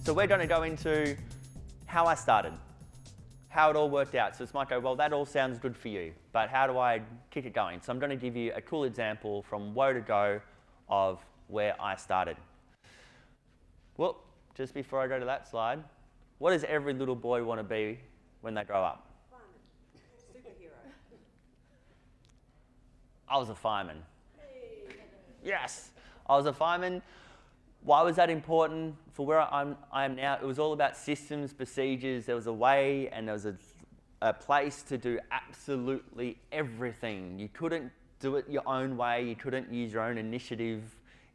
So we're going to go into how I started, how it all worked out. So this might go, well, that all sounds good for you, but how do I kick it going? So I'm going to give you a cool example from woe to go of where I started. Well, just before I go to that slide, what does every little boy want to be when they grow up? Fireman. Superhero. I was a fireman. Hey. Yes, I was a fireman. Why was that important for where I am now? It was all about systems, procedures. There was a way and there was a place to do absolutely everything. You couldn't do it your own way. You couldn't use your own initiative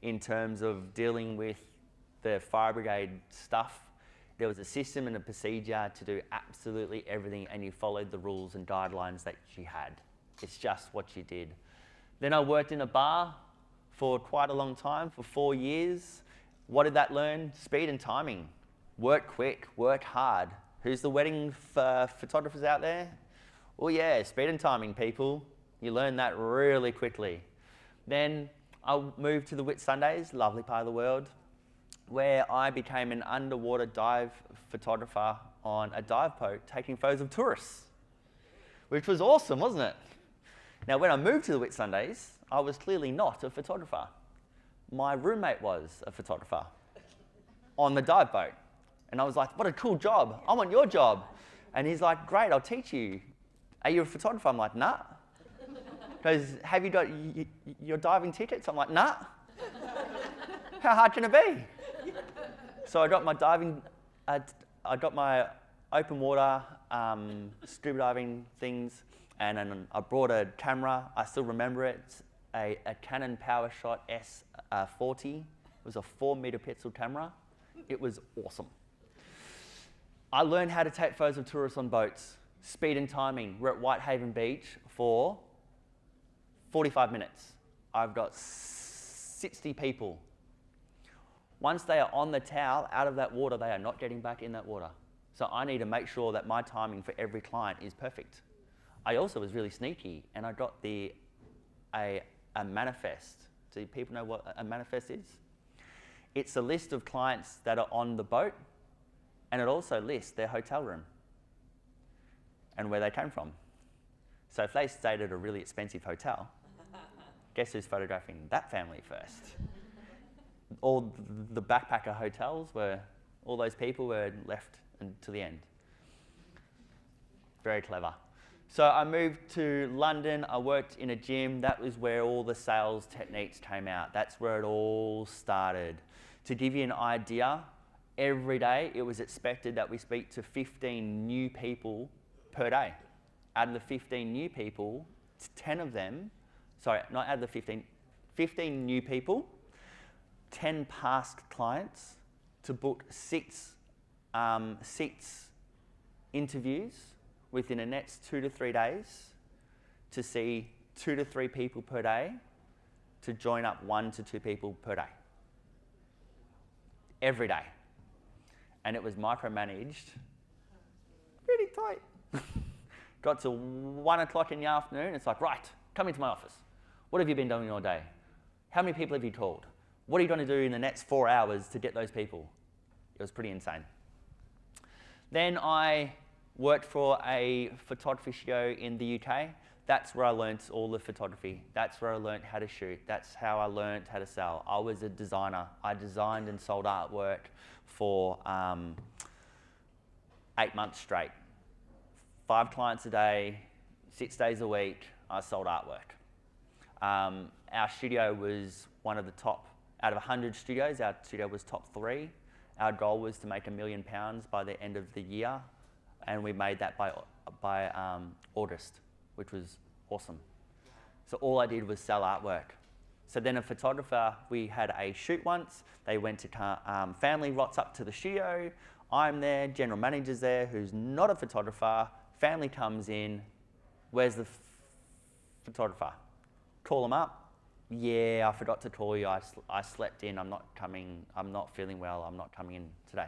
in terms of dealing with the fire brigade stuff. There was a system and a procedure to do absolutely everything, and you followed the rules and guidelines that you had. It's just what you did. Then I worked in a bar for quite a long time, for 4 years. What did that learn? Speed and timing. Work quick, work hard. Who's the wedding photographers out there? Oh yeah, speed and timing, people. You learn that really quickly. Then I moved to the Whitsundays, lovely part of the world, where I became an underwater dive photographer on a dive boat taking photos of tourists, which was awesome, wasn't it? Now, when I moved to the Whitsundays, I was clearly not a photographer. My roommate was a photographer on the dive boat. And I was like, what a cool job. I want your job. And he's like, great, I'll teach you. Are you a photographer? I'm like, nah. He goes, have you got your diving tickets? I'm like, nah. How hard can it be? So I got my diving, I got my open water scuba diving things, and then I brought a camera. I still remember it. A Canon PowerShot S40. It was a 4 megapixel camera. It was awesome. I learned how to take photos of tourists on boats. Speed and timing. We're at Whitehaven Beach for 45 minutes. I've got 60 people. Once they are on the towel, out of that water, they are not getting back in that water. So I need to make sure that my timing for every client is perfect. I also was really sneaky, and I got a manifest. Do people know what a manifest is? It's a list of clients that are on the boat, and it also lists their hotel room and where they came from. So if they stayed at a really expensive hotel, guess who's photographing that family first? All the backpacker hotels were, all those people were left to the end. Very clever. So I moved to London. I worked in a gym. That was where all the sales techniques came out. That's where it all started. To give you an idea, every day it was expected that we speak to 15 new people per day. Out of the 15 new people, 10 of them, sorry, not out of the 15 new people, 10 past clients, to book six interviews within the next 2 to 3 days, to see 2 to 3 people per day, to join up 1 to 2 people per day. Every day. And it was micromanaged, pretty tight. Got to 1 o'clock in the afternoon, it's like, right, come into my office. What have you been doing all day? How many people have you called? What are you going to do in the next 4 hours to get those people? It was pretty insane. Then I worked for a photography studio in the UK. That's where I learnt all the photography. That's where I learnt how to shoot. That's how I learnt how to sell. I was a designer. I designed and sold artwork for 8 months straight. 5 clients a day, 6 days a week, I sold artwork. Our studio was one of the top, out of 100 studios, our studio was top 3. Our goal was to make £1 million by the end of the year, and we made that by August, which was awesome. So all I did was sell artwork. So then a photographer, we had a shoot once, they went to, family rots up to the studio, I'm there, general manager's there, who's not a photographer, family comes in, where's the photographer? Call them up. Yeah, I forgot to call you. I slept in. I'm not coming. I'm not feeling well. I'm not coming in today.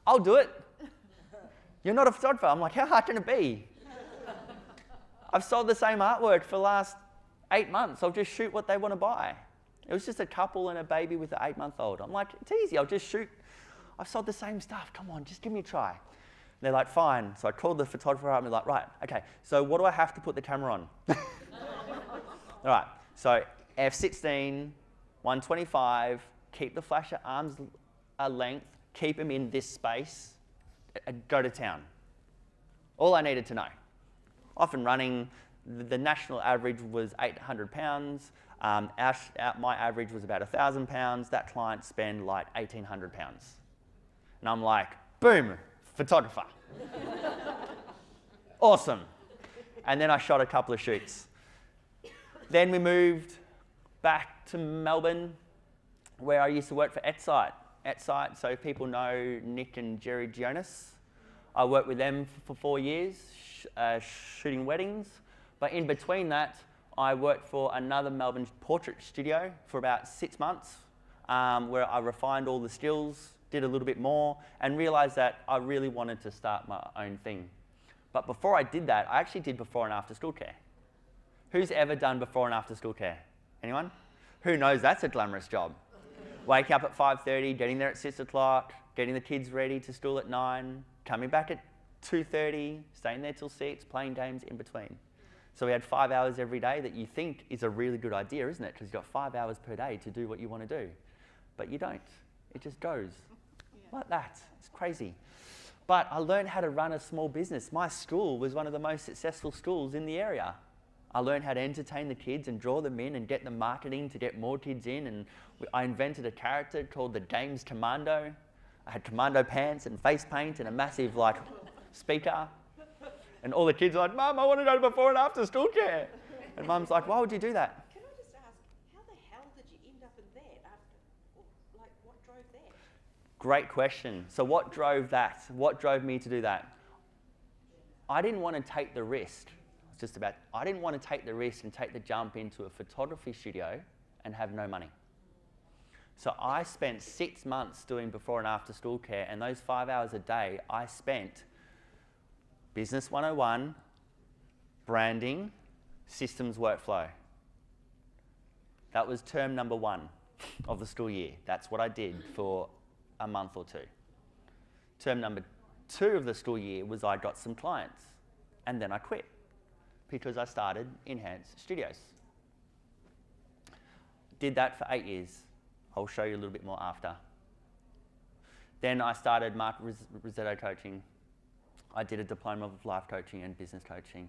I'll do it. You're not a photographer. I'm like, how hard can it be? I've sold the same artwork for the last 8 months. I'll just shoot what they want to buy. It was just a couple and a baby with an 8-month-old. I'm like, it's easy, I'll just shoot. I've sold the same stuff, come on, just give me a try. And they're like, fine. So I called the photographer up and they're like, right, okay, so what do I have to put the camera on? All right, so f16, 125, keep the flash at arm's length, keep them in this space, go to town. All I needed to know. Often running, the national average was 800 pounds. My average was about 1,000 pounds. That client spent like 1,800 pounds. And I'm like, boom, photographer. Awesome. And then I shot a couple of shoots. Then we moved back to Melbourne, where I used to work for Etsight. Etsight, so people know Nick and Jerry Gionis. I worked with them for 4 years, shooting weddings. But in between that, I worked for another Melbourne portrait studio for about 6 months, where I refined all the skills, did a little bit more, and realized that I really wanted to start my own thing. But before I did that, I actually did before and after school care. Who's ever done before and after school care? Anyone? Who knows that's a glamorous job? Waking up at 5:30, getting there at 6 o'clock, getting the kids ready to school at 9, coming back at 2:30, staying there till 6, playing games in between. So we had 5 hours every day that you think is a really good idea, isn't it? Because you've got 5 hours per day to do what you want to do. But you don't. It just goes like that. It's crazy. But I learned how to run a small business. My school was one of the most successful schools in the area. I learned how to entertain the kids and draw them in and get the marketing to get more kids in. And I invented a character called the Games Commando. I had commando pants and face paint and a massive speaker. And all the kids are like, Mum, I want to go to before and after school care. And Mum's like, why would you do that? Can I just ask, how the hell did you end up in that after, what drove that? Great question. So what drove that? What drove me to do that? I didn't want to take the risk. I didn't want to take the risk and take the jump into a photography studio and have no money. So I spent 6 months doing before and after school care, and those 5 hours a day I spent Business 101, branding, systems workflow. That was term number 1 of the school year. That's what I did for a month or 2. Term number 2 of the school year was I got some clients, and then I quit because I started Enhance Studios. Did that for 8 years. I'll show you a little bit more after. Then I started Mark Rosetto coaching. I did a diploma of life coaching and business coaching.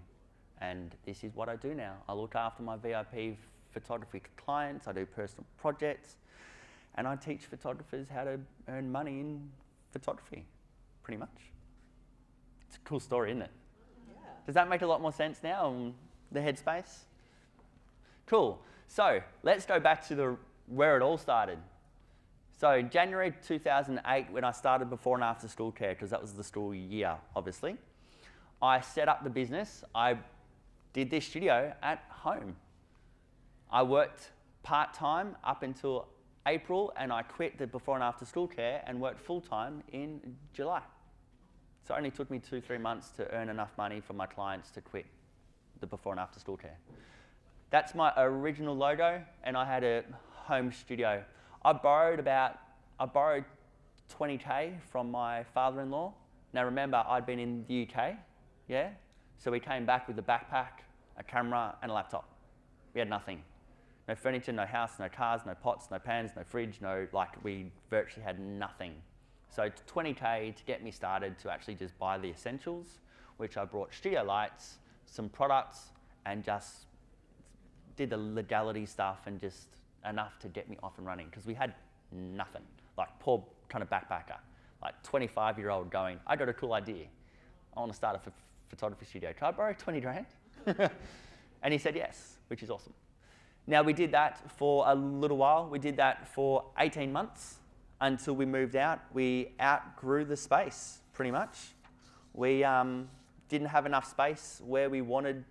And this is what I do now. I look after my VIP photography clients, I do personal projects, and I teach photographers how to earn money in photography, pretty much. It's a cool story, isn't it? Yeah. Does that make a lot more sense now on the headspace? Cool. So let's go back to where it all started. So January 2008, when I started before and after school care, because that was the school year, obviously, I set up the business. I did this studio at home. I worked part-time up until April, and I quit the before and after school care and worked full-time in July. So it only took me 2-3 months to earn enough money for my clients to quit the before and after school care. That's my original logo, and I had a home studio. I borrowed 20K from my father-in-law. Now remember, I'd been in the UK, yeah? So we came back with a backpack, a camera, and a laptop. We had nothing. No furniture, no house, no cars, no pots, no pans, no fridge, we virtually had nothing. So 20K to get me started to actually just buy the essentials, which I brought studio lights, some products, and just did the legality stuff and just enough to get me off and running, because we had nothing. Poor kind of backpacker, 25-year-old going, I got a cool idea. I want to start a photography studio. Can I borrow 20 grand? And he said yes, which is awesome. Now we did that for a little while. We did that for 18 months until we moved out. We outgrew the space, pretty much. We didn't have enough space where we wanted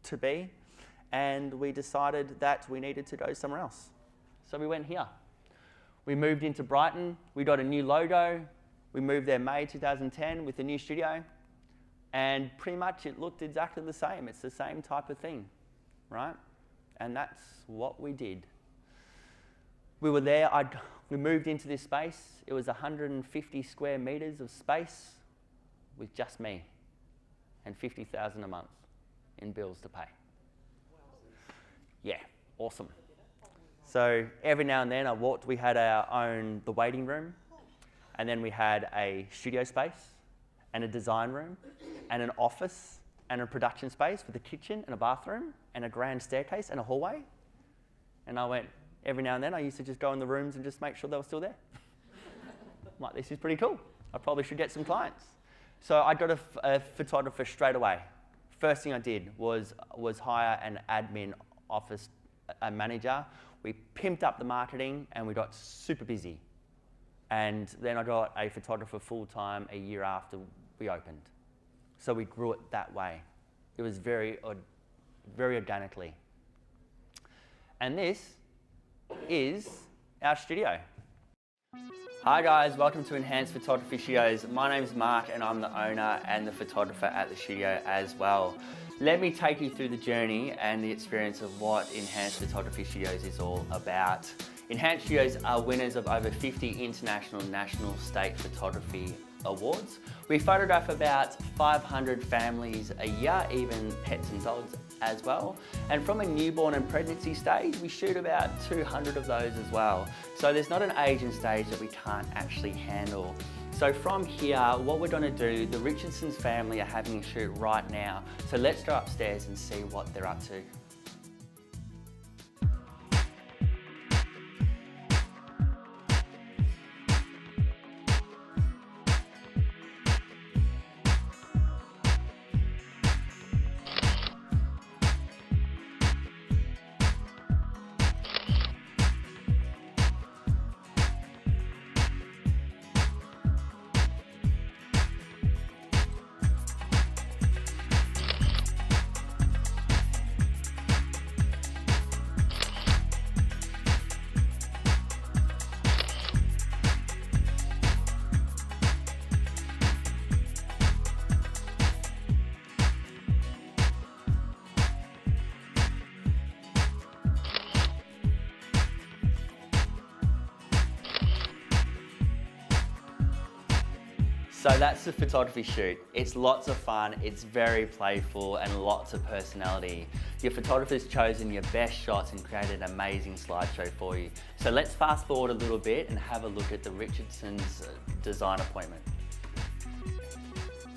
to be, and we decided that we needed to go somewhere else. So we went here. We moved into Brighton. We got a new logo. We moved there May 2010 with a new studio, and pretty much it looked exactly the same. It's the same type of thing, right? And that's what we did. we were there. We moved into this space. It was 150 square meters of space with just me and $50,000 a month in bills to pay. Yeah, awesome. So every now and then we had the waiting room, and then we had a studio space and a design room and an office and a production space with a kitchen and a bathroom and a grand staircase and a hallway. And every now and then I used to just go in the rooms and just make sure they were still there. I'm like, this is pretty cool. I probably should get some clients. So I got a photographer straight away. First thing I did was hire an admin office manager. We pimped up the marketing and we got super busy. And then I got a photographer full-time a year after we opened. So we grew it that way. It was very organically. And this is our studio. Hi guys, welcome to Enhanced Photography Studios. My name is Mark and I'm the owner and the photographer at the studio as well. Let me take you through the journey and the experience of what Enhanced Photography Studios is all about. Enhanced Studios are winners of over 50 international, national, state photography awards. We photograph about 500 families a year, even pets and dogs as well. And from a newborn and pregnancy stage, we shoot about 200 of those as well. So there's not an age and stage that we can't actually handle. So from here, what we're gonna do, the Richardson's family are having a shoot right now. So let's go upstairs and see what they're up to. So that's the photography shoot. It's lots of fun, it's very playful and lots of personality. Your photographer's chosen your best shots and created an amazing slideshow for you. So let's fast forward a little bit and have a look at the Richardson's design appointment.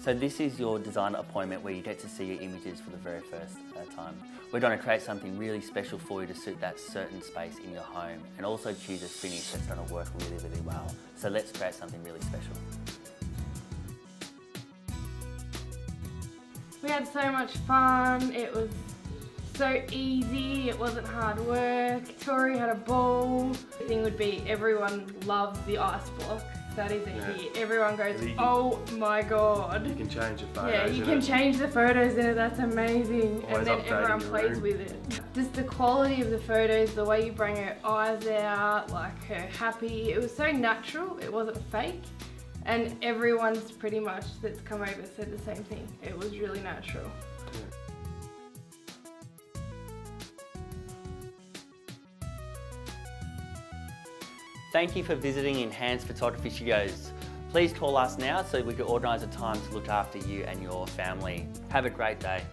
So this is your design appointment where you get to see your images for the very first time. We're going to create something really special for you to suit that certain space in your home and also choose a finish that's going to work really, really well. So let's create something really special. We had so much fun, it was so easy, it wasn't hard work. Tori had a ball. The thing would be everyone loves the ice block. That is a hit. Everyone goes, oh my god. You can change the photos. Yeah, you can change the photos in it, that's amazing. Always and then updating everyone your plays room. with it. Just the quality of the photos, the way you bring her eyes out, like her happy. It was so natural, it wasn't fake. And everyone's pretty much that's come over said the same thing. It was really natural. Thank you for visiting Enhanced Photography Studios. Please call us now so we can organise a time to look after you and your family. Have a great day.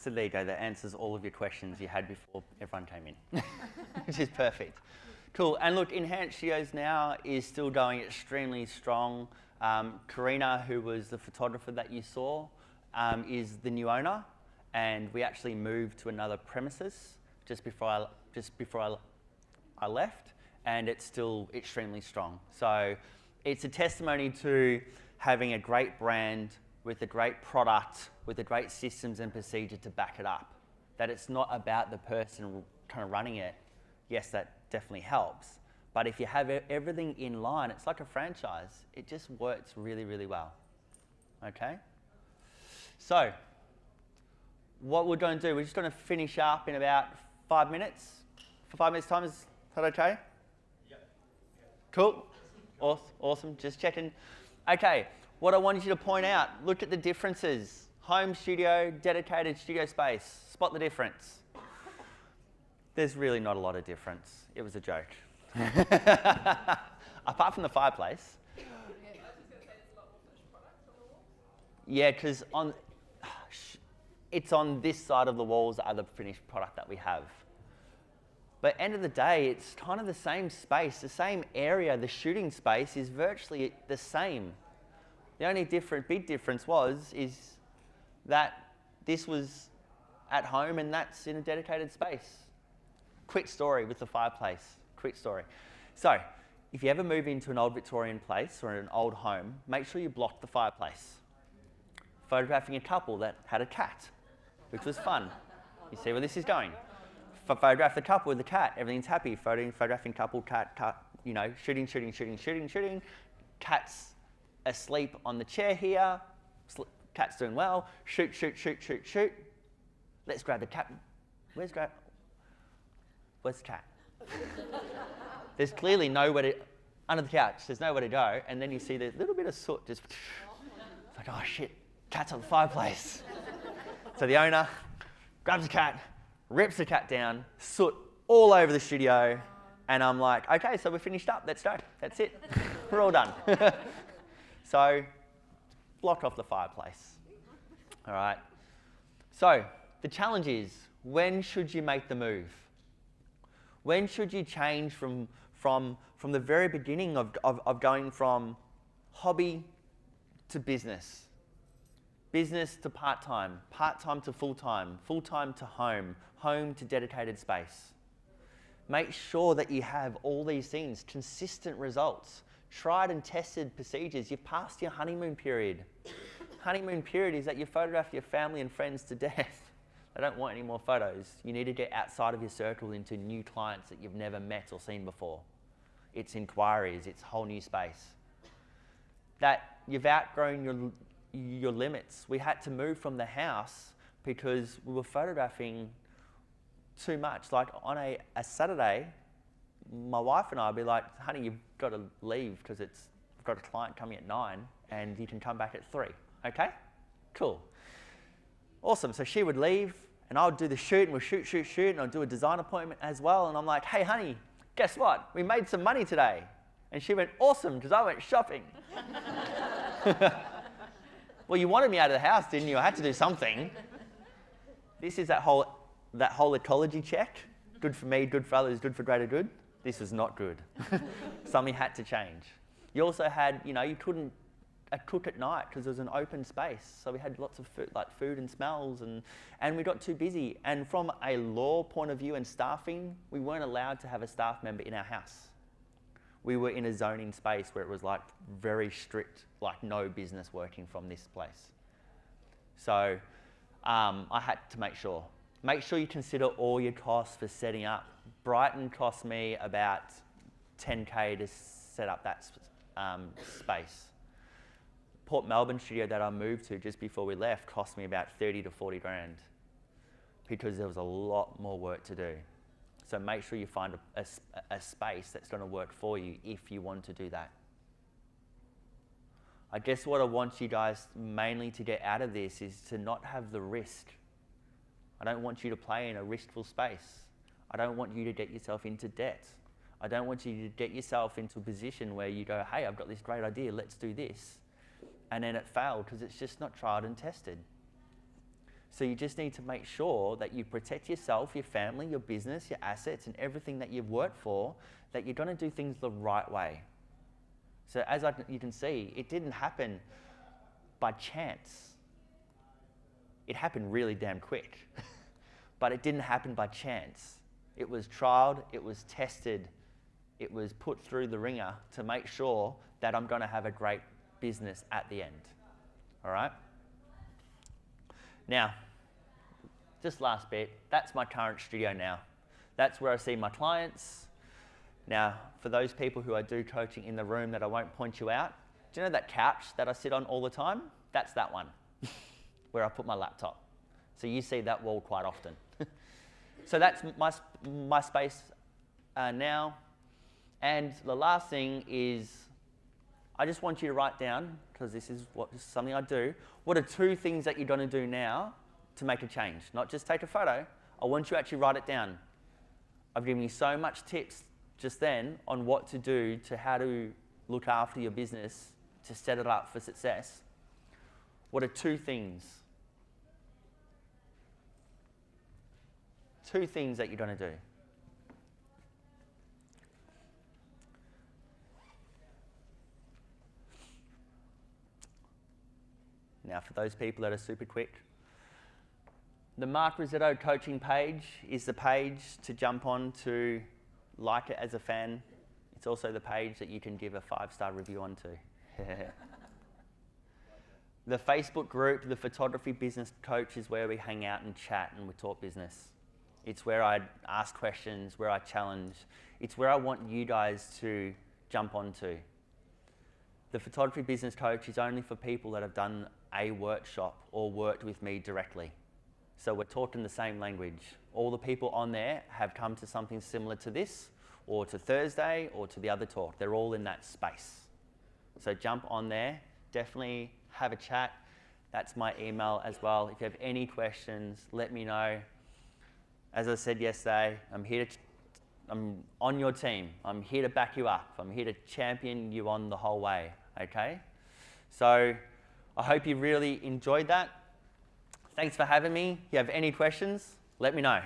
So there you go, that answers all of your questions you had before everyone came in, which is perfect. Cool, and look, Enhanced Studios now is still going extremely strong. Karina, who was the photographer that you saw, is the new owner, and we actually moved to another premises just before I left, and it's still extremely strong. So it's a testimony to having a great brand with a great product, with a great systems and procedure to back it up. That it's not about the person kind of running it. Yes, that definitely helps. But if you have everything in line, it's like a franchise. It just works really, really well. Okay? So, what we're going to do, we're just going to finish up in about 5 minutes. For 5 minutes time, is that okay? Yep. Cool. Awesome. Just checking. Okay. What I wanted you to point out, look at the differences. Home studio, dedicated studio space. Spot the difference. There's really not a lot of difference. It was a joke. Apart from the fireplace. Yeah, because it's on this side of the walls that are the finished product that we have. But end of the day, it's kind of the same space, the same area. The shooting space is virtually the same. The only big difference is that this was at home and that's in a dedicated space. Quick story with the fireplace. Quick story. So, if you ever move into an old Victorian place or an old home, make sure you block the fireplace. Photographing a couple that had a cat, which was fun. You see where this is going. Photograph the couple with the cat. Everything's happy. Photographing couple, cat. You know, shooting. Cat's asleep on the chair here. Cat's doing well. Shoot. Let's grab the cat. Where's the cat? There's clearly nowhere to, under the couch, there's nowhere to go. And then you see the little bit of soot just, it's like, oh shit, cat's on the fireplace. So the owner grabs the cat, rips the cat down, soot all over the studio. And I'm like, okay, so we're finished up. Let's go. That's it. We're all done. So, block off the fireplace. All right. So, the challenge is, when should you make the move? When should you change from the very beginning of going from hobby to business? Business to part-time, part-time to full-time, full-time to home, home to dedicated space. Make sure that you have all these things, consistent results, tried and tested procedures. You've passed your honeymoon period. Honeymoon period is that you photograph your family and friends to death. They don't want any more photos. You need to get outside of your circle into new clients that you've never met or seen before. It's inquiries, it's whole new space. That you've outgrown your limits. We had to move from the house because we were photographing too much. Like on a Saturday, my wife and I would be like, honey, you've got to leave because we've got a client coming at 9 and you can come back at 3. Okay? Cool. Awesome. So she would leave and I would do the shoot and we'd shoot and I'd do a design appointment as well. And I'm like, hey, honey, guess what? We made some money today. And she went, awesome, because I went shopping. Well, you wanted me out of the house, didn't you? I had to do something. This is that whole ecology check. Good for me, good for others, good for greater good. This was not good. Something had to change. You also had, you couldn't cook at night because there was an open space. So we had lots of food and smells and we got too busy. And from a law point of view and staffing, we weren't allowed to have a staff member in our house. We were in a zoning space where it was like very strict, like no business working from this place. So I had to make sure. Make sure you consider all your costs for setting up. Brighton cost me about 10K to set up that space. Port Melbourne studio that I moved to just before we left cost me about 30 to 40 grand because there was a lot more work to do. So make sure you find a space that's going to work for you if you want to do that. I guess what I want you guys mainly to get out of this is to not have the risk. I don't want you to play in a riskful space. I don't want you to get yourself into debt. I don't want you to get yourself into a position where you go, hey, I've got this great idea, let's do this. And then it failed because it's just not tried and tested. So you just need to make sure that you protect yourself, your family, your business, your assets, and everything that you've worked for, that you're going to do things the right way. So as you can see, it didn't happen by chance. It happened really damn quick. But it didn't happen by chance. It was trialed, it was tested, it was put through the ringer to make sure that I'm going to have a great business at the end. All right? Now, just last bit, that's my current studio now. That's where I see my clients. Now, for those people who I do coaching in the room that I won't point you out, do you know that couch that I sit on all the time? That's that one, where I put my laptop. So you see that wall quite often. So that's my space now. And the last thing is, I just want you to write down, because this is something I do, what are 2 things that you're going to do now to make a change? Not just take a photo. I want you to actually write it down. I've given you so much tips just then on what to do, to how to look after your business, to set it up for success. What are 2 things? 2 things that you're going to do. Now, for those people that are super quick, the Mark Rossetto coaching page is the page to jump on to like it as a fan. It's also the page that you can give a 5-star review onto. The Facebook group, the Photography Business Coach, is where we hang out and chat and we talk business. It's where I ask questions, where I challenge. It's where I want you guys to jump onto. The Photography Business Coach is only for people that have done a workshop or worked with me directly. So we're talking the same language. All the people on there have come to something similar to this, or to Thursday, or to the other talk. They're all in that space. So jump on there, definitely have a chat. That's my email as well. If you have any questions, let me know. As I said yesterday, I'm on your team. I'm here to back you up. I'm here to champion you on the whole way, okay? So I hope you really enjoyed that. Thanks for having me. If you have any questions, let me know.